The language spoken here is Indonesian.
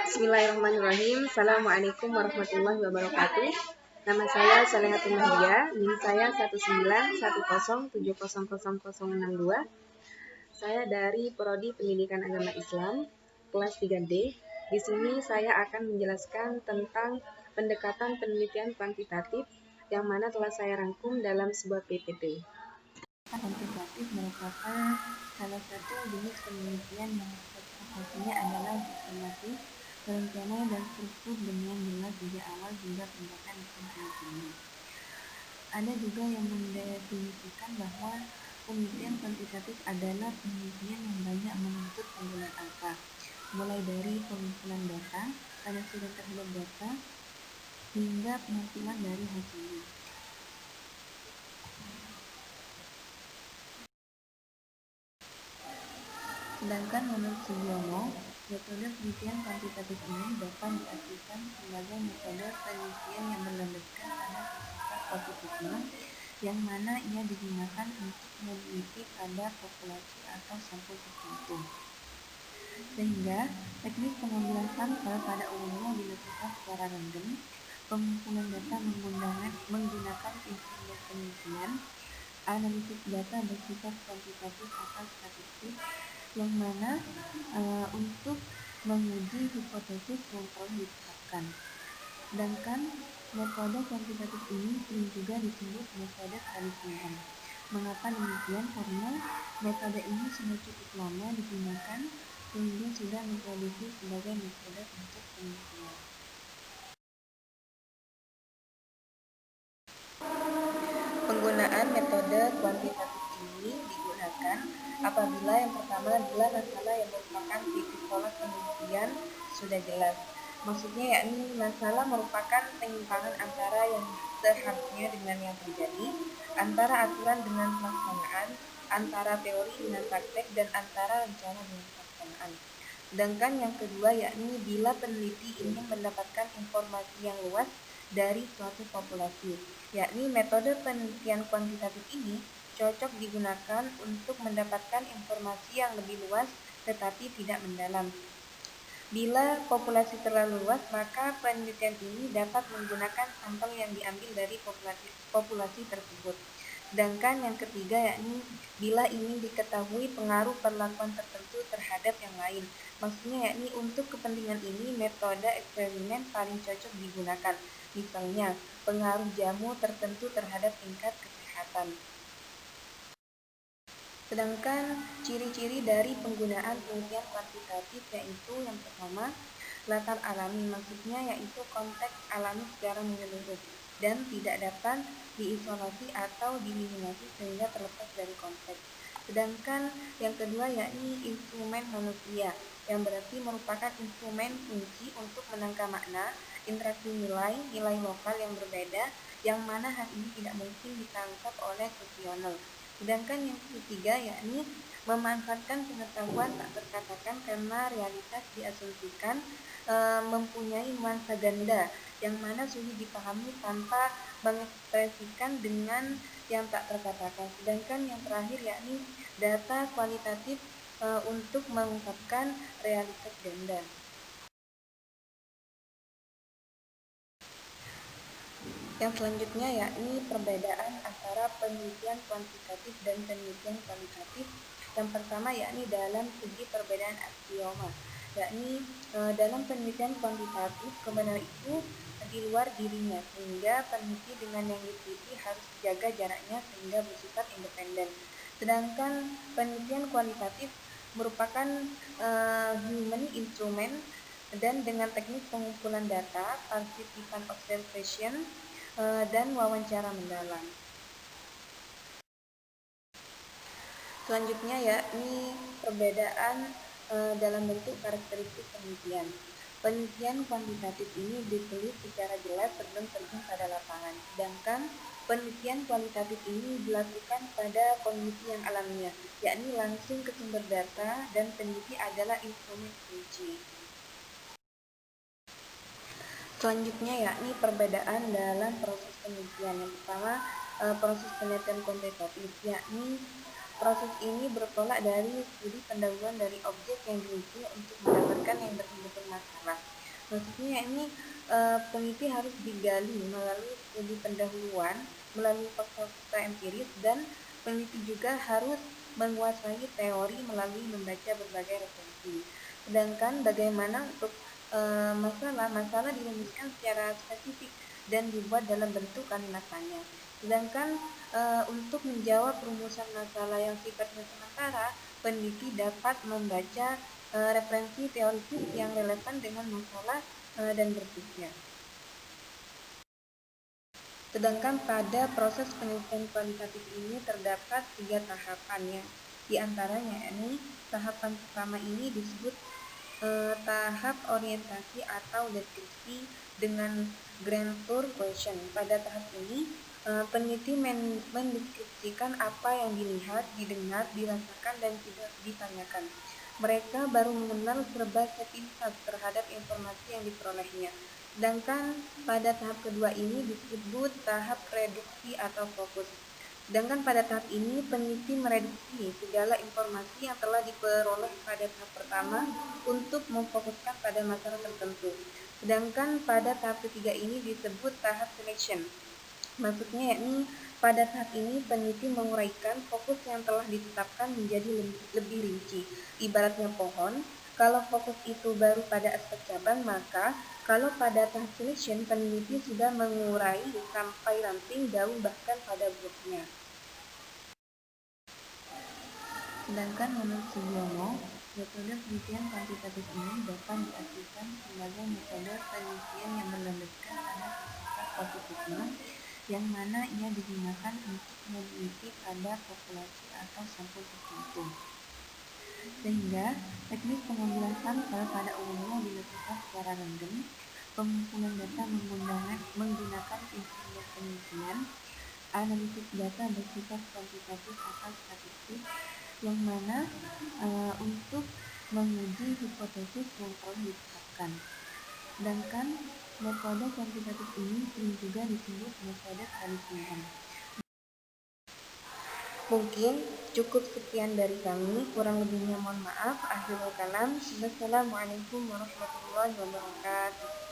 Bismillahirrahmanirrahim. Assalamualaikum warahmatullahi wabarakatuh. Nama saya Solehatul Mahdia. NIM saya 19107000062. Saya dari Prodi Pendidikan Agama Islam kelas 3D. Di sini saya akan menjelaskan tentang pendekatan penelitian kuantitatif yang mana telah saya rangkum dalam sebuah PPT. Kuantitatif merupakan salah satu jenis penelitian yang spesifikasinya adalah sistematis, berencana dan struktur dengan jelas dari awal hingga tindakan penelitiannya. Ada juga yang mendefinisikan bahwa penelitian kuantitatif adalah penelitian yang banyak menuntut penggunaan angka, mulai dari pengumpulan data, penelitian terhadap data, hingga pengumpulan dari hasilnya. Sedangkan menurut Sugiono, metode penelitian kuantitatif ini dapat diartikan sebagai metode penelitian yang berlandaskan pada filsafat positivisme, yang mana ia digunakan untuk meneliti pada populasi atau sampel tertentu. Sehingga teknik pengambilan sampel pada umumnya dilakukan secara random, pengumpulan data menggunakan instrumen penelitian, analisis data bersifat kuantitatif atau statistik, yang mana untuk menguji hipotesis yang telah ditetapkan. Sedangkan metode kuantitatif ini sering juga disebut metode tradisional. Mengapa demikian? Karena metode ini sudah cukup lama digunakan sehingga sudah diproduksi sebagai metode untuk penelitian. Penggunaan metode kuantitatif ini digunakan apabila yang pertama adalah masalah yang merupakan titik tolak penelitian sudah jelas. Maksudnya yakni masalah merupakan penyimpangan antara yang seharusnya dengan yang terjadi, antara aturan dengan pelaksanaan, antara teori dengan praktek, dan antara rencana dengan pelaksanaan. Sedangkan yang kedua yakni bila peneliti ingin mendapatkan informasi yang luas dari suatu populasi, yakni metode penelitian kuantitatif ini cocok digunakan untuk mendapatkan informasi yang lebih luas tetapi tidak mendalam. Bila populasi terlalu luas, maka penelitian ini dapat menggunakan sampel yang diambil dari populasi tersebut. Sedangkan yang ketiga yakni bila ingin diketahui pengaruh perlakuan tertentu terhadap yang lain. Maksudnya yakni untuk kepentingan ini metode eksperimen paling cocok digunakan. Misalnya pengaruh jamu tertentu terhadap tingkat kesehatan. Sedangkan ciri-ciri dari penggunaan penelitian kuantitatif yaitu yang pertama, latar alami, maksudnya yaitu konteks alami secara menyeluruh dan tidak dapat diisolasi atau diminimasi sehingga terlepas dari konteks. Sedangkan yang kedua yakni instrumen manusia, yang berarti merupakan instrumen kunci untuk menangkap makna, interaksi nilai lokal yang berbeda, yang mana hal ini tidak mungkin ditangkap oleh kuesioner. Sedangkan yang ketiga yakni memanfaatkan pengetahuan tak terkatakan karena realitas diasumsikan mempunyai nuansa ganda yang mana sulit dipahami tanpa mengekspresikan dengan yang tak terkatakan. Sedangkan yang terakhir yakni data kualitatif untuk mengungkapkan realitas ganda. Yang selanjutnya yakni perbedaan antara penelitian kuantitatif dan penelitian kualitatif. Yang pertama yakni dalam segi perbedaan aksioma, yakni dalam penelitian kuantitatif kebenaran itu di luar dirinya, sehingga peneliti dengan yang diteliti harus jaga jaraknya sehingga bersifat independen. Sedangkan penelitian kualitatif merupakan human instrument dan dengan teknik pengumpulan data, participant observation, dan wawancara mendalam. Selanjutnya yakni perbedaan dalam bentuk karakteristik penelitian. Penelitian kuantitatif ini ditulis secara jelas sebelum terjun pada lapangan, sedangkan penelitian kualitatif ini dilakukan pada kondisi yang alamiah, yakni langsung ke sumber data dan peneliti adalah instrumen kunci. Selanjutnya yakni perbedaan dalam proses penelitian. Yang pertama proses penelitian kuantitatif, yakni proses ini bertolak dari studi pendahuluan dari objek yang diuji untuk mendapatkan yang berbentuk masalah. Maksudnya ini peneliti harus digali melalui studi pendahuluan, melalui fakta-fakta empiris, dan peneliti juga harus menguasai teori melalui membaca berbagai referensi. Sedangkan bagaimana untuk masalah dirumuskan secara spesifik dan dibuat dalam bentuk kalimatnya. Sedangkan untuk menjawab rumusan masalah yang sifatnya sementara, peneliti dapat membaca referensi teoritis yang relevan dengan masalah dan berpikir. Sedangkan pada proses penelitian kualitatif ini terdapat 3 tahapan, yang diantaranya ini tahapan pertama ini disebut tahap orientasi atau deskripsi dengan grand tour question. Pada tahap ini peneliti mendeskripsikan apa yang dilihat, didengar, dirasakan, dan tidak ditanyakan. Mereka baru mengenal serba sepintas terhadap informasi yang diperolehnya. Sedangkan pada tahap kedua ini disebut tahap reduksi atau fokus. Sedangkan pada tahap ini peneliti mereduksi segala informasi yang telah diperoleh pada tahap pertama untuk memfokuskan pada masalah tertentu. Sedangkan pada tahap ketiga ini disebut tahap selection. Maksudnya yakni pada tahap ini peneliti menguraikan fokus yang telah ditetapkan menjadi lebih rinci. Ibaratnya pohon, kalau fokus itu baru pada aspek cabang, maka kalau pada tahap selection peneliti sudah mengurai sampai ranting, daun, bahkan pada buahnya. Sedangkan menurut Sugiono, metode penelitian kuantitatif ini dapat diartikan sebagai metode penelitian yang berlandaskan pada sifat positifnya, yang mana ia digunakan untuk meneliti pada populasi atau sampel tertentu. Sehingga teknik pengambilan sampel pada umumnya dilakukan secara random, pengumpulan data menggunakan instrumen penelitian, analisis data bersifat kuantitatif atau statistik, yang mana untuk menguji hipotesis yang telah ditetapkan. Sedangkan metode kuantitatif ini sering juga disebut metode tradisional. Mungkin cukup sekian dari kami, kurang lebihnya mohon maaf. Akhirul kalam. Wassalamualaikum warahmatullahi wabarakatuh.